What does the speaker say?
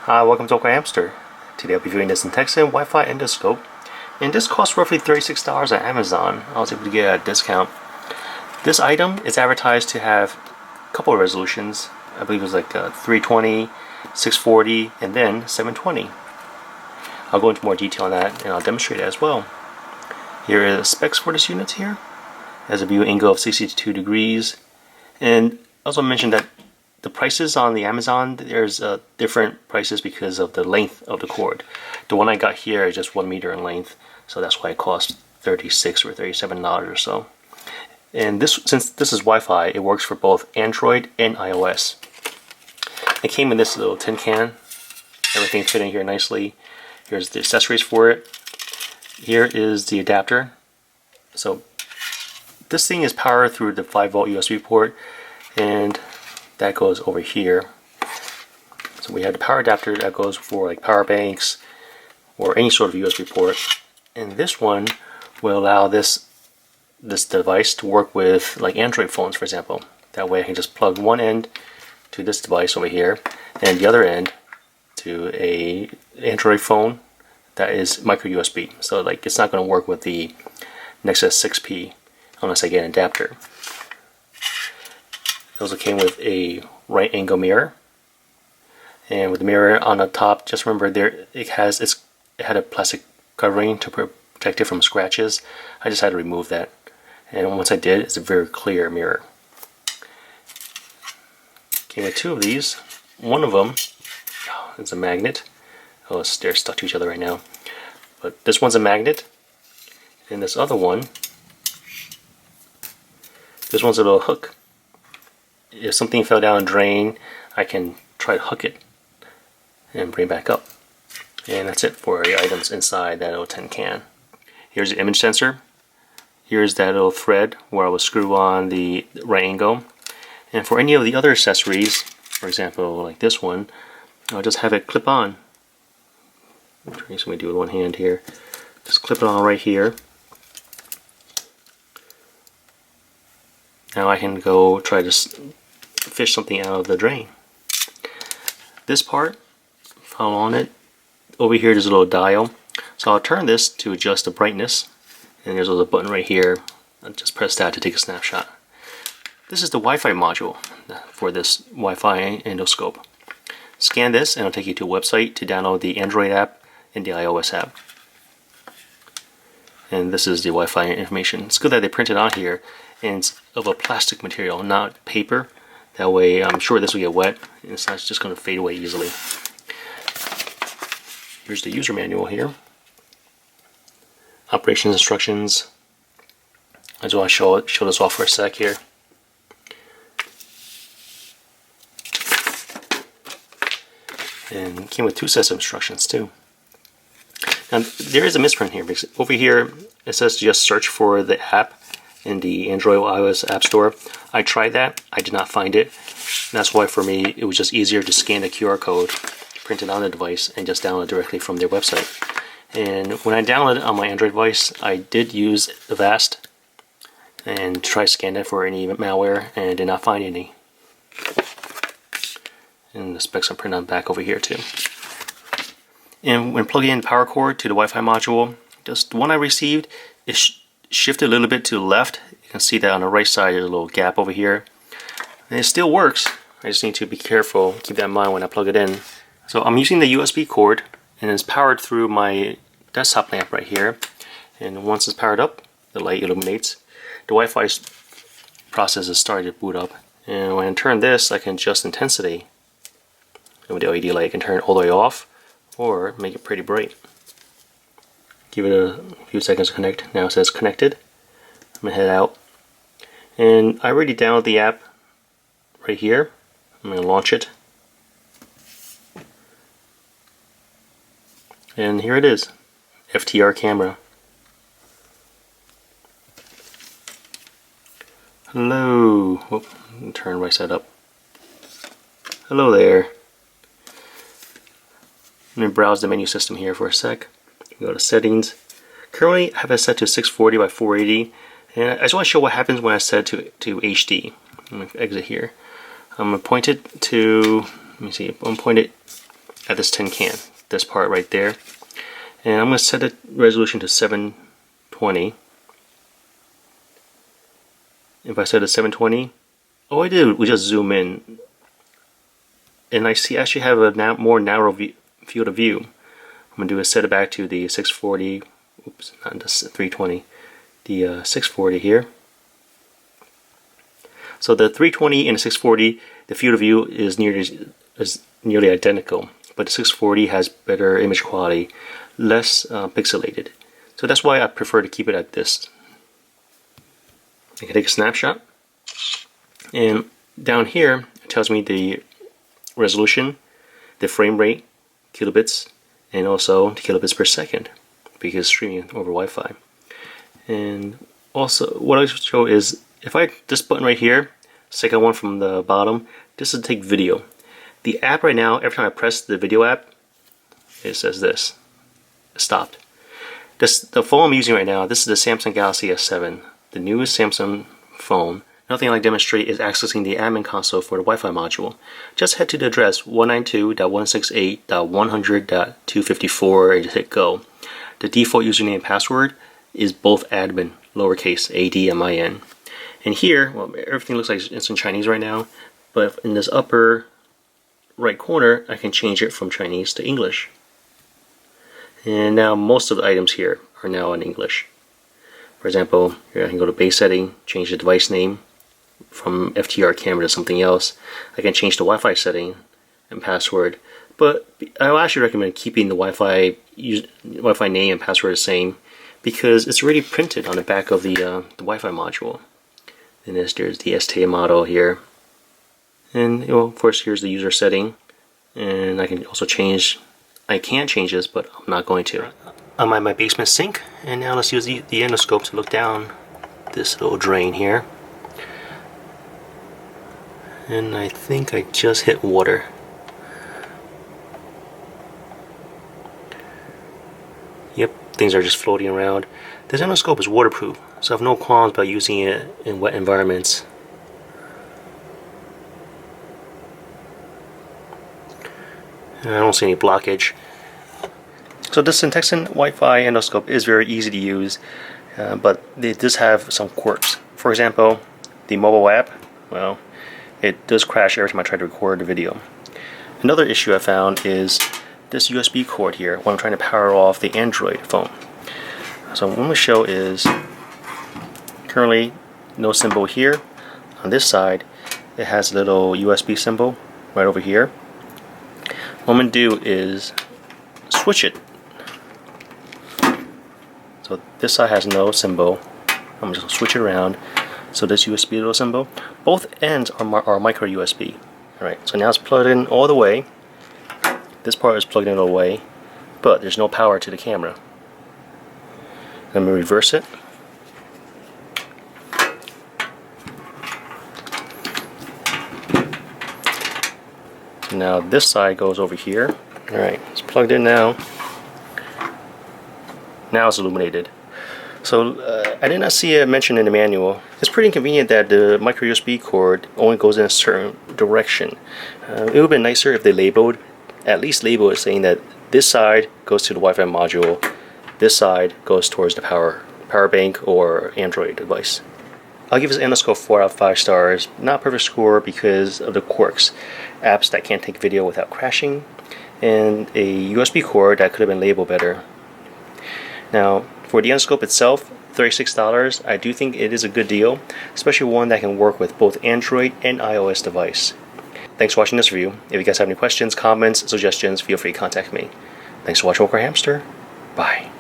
Hi, welcome to AwkwardHamster. Today I'll be viewing this Sentexin Wi-Fi Endoscope, and this costs roughly $36 on Amazon. I was able to get a discount. This item is advertised to have a couple of resolutions. I believe it was like 320, 640, and then 720. I'll go into more detail on that, and I'll demonstrate it as well. Here are the specs for this unit here. It has a view angle of 62 degrees, and I also mentioned that the prices on the Amazon, there's different prices because of the length of the cord. The one I got here is just 1 meter in length, so that's why it costs $36 or $37 or so. And since this is Wi-Fi, it works for both Android and iOS. It came in this little tin can. Everything fit in here nicely. Here's the accessories for it. Here is the adapter. So this thing is powered through the 5-volt USB port, and that goes over here. So we have the power adapter that goes for like power banks or any sort of USB port, and this one will allow this device to work with like Android phones, for example. That way I can just plug one end to this device over here and the other end to a Android phone that is micro USB. So like it's not going to work with the Nexus 6P unless I get an adapter. It also came with a right angle mirror, and with the mirror on the top, just remember it had a plastic covering to protect it from scratches. I just had to remove that, and once I did, it's a very clear mirror. Came with two of these. One of them is a magnet. Oh, they're stuck to each other right now. But this one's a magnet, and this other one, this one's a little hook. If something fell down a drain, I can try to hook it and bring it back up. And that's it for the items inside that little tin can. Here's the image sensor. Here's that little thread where I will screw on the right angle. And for any of the other accessories, for example like this one, I'll just have it clip on. So let me do it with one hand here. Just clip it on right here. Now I can go try to fish something out of the drain. This part, follow on it. Over here there's a little dial. So I'll turn this to adjust the brightness. And there's a little button right here. I'll just press that to take a snapshot. This is the Wi-Fi module for this Wi-Fi endoscope. Scan this and it'll take you to a website to download the Android app and the iOS app. And this is the Wi-Fi information. It's good that they printed on here, and it's of a plastic material, not paper. That way I'm sure this will get wet and it's not just going to fade away easily. Here's the user manual here. Operations instructions. I just want to show this off for a sec here. And it came with two sets of instructions too. Now there is a misprint here because over here it says just search for the app in the Android or iOS App Store. I tried that, I did not find it. And that's why for me it was just easier to scan the QR code, print it on the device, and just download directly from their website. And when I downloaded it on my Android device, I did use Avast and try to scan it for any malware and did not find any. And the specs are printed on the back over here too. And when plugging in the power cord to the Wi-Fi module, just the one I received is shifted a little bit to the left. You can see that on the right side there's a little gap over here. And it still works. I just need to be careful, keep that in mind when I plug it in. So I'm using the USB cord, and it's powered through my desktop lamp right here. And once it's powered up, the light illuminates. The Wi-Fi process is starting to boot up. And when I turn this, I can adjust intensity. And with the LED light, I can turn it all the way off or make it pretty bright. Give it a few seconds to connect. Now it says connected. I'm going to head out. And I already downloaded the app right here. I'm going to launch it. And here it is. FTR camera. Hello. Oh, turn right side up. Hello there. Let me browse the menu system here for a sec. Go to settings. Currently I have it set to 640 by 480, and I just want to show what happens when I set it to HD. I'm going to exit here. I'm going to point it to, let me see, I'm going to point it at this tin can, this part right there. And I'm going to set the resolution to 720. If I set it to 720, all I did was just zoom in, and I actually have a more narrow field of view. I'm going to do is set it back to the 640, oops, not the 320, the 640 here. So the 320 and the 640, the field of view is nearly identical, but the 640 has better image quality, less pixelated. So that's why I prefer to keep it at this. I can take a snapshot, and down here it tells me the resolution, the frame rate, kilobits, and also kilobits per second, because streaming over Wi-Fi. And also what I show is, if this button right here, second one from the bottom, this is to take video. The app right now, every time I press the video app, it says this, stopped. The phone I'm using right now, this is the Samsung Galaxy S7, the newest Samsung phone. Another thing I'd like to demonstrate is accessing the admin console for the Wi-Fi module. Just head to the address 192.168.100.254 and just hit go. The default username and password is both admin, lowercase ADMIN. And here, well, everything looks like it's in Chinese right now, but in this upper right corner, I can change it from Chinese to English. And now most of the items here are now in English. For example, here I can go to base setting, change the device name from FTR camera to something else. I can change the Wi-Fi setting and password, but I will actually recommend keeping the Wi-Fi name and password the same, because it's already printed on the back of the Wi-Fi module. And there's the STA model here, and of course here's the user setting, and I can also change. I can change this, but I'm not going to. I'm at my basement sink, and now let's use the endoscope to look down this little drain here. And I think I just hit water. Yep, things are just floating around. This endoscope is waterproof, so I have no qualms about using it in wet environments. And I don't see any blockage. So this Sentexin Wi-Fi endoscope is very easy to use, but it does have some quirks. For example, the mobile app, well, it does crash every time I try to record the video. Another issue I found is this USB cord here when I'm trying to power off the Android phone. So what I'm going to show is currently no symbol here. On this side, it has a little USB symbol right over here. What I'm going to do is switch it. So this side has no symbol. I'm just going to switch it around. So this USB little symbol, both ends are micro USB. Alright, so now it's plugged in all the way. This part is plugged in all the way, but there's no power to the camera. Let me reverse it. Now this side goes over here. Alright, it's plugged in now. Now it's illuminated. So I did not see it mentioned in the manual. It's pretty inconvenient that the micro USB cord only goes in a certain direction. It would have been nicer if they at least labeled it saying that this side goes to the Wi-Fi module, this side goes towards the power bank or Android device. I'll give this endoscope 4 out of 5 stars. Not a perfect score because of the quirks. Apps that can't take video without crashing, and a USB cord that could have been labeled better. Now, for the endoscope itself, $36, I do think it is a good deal, especially one that can work with both Android and iOS device. Thanks for watching this review. If you guys have any questions, comments, suggestions, feel free to contact me. Thanks for watching AwkwardHamster. Bye.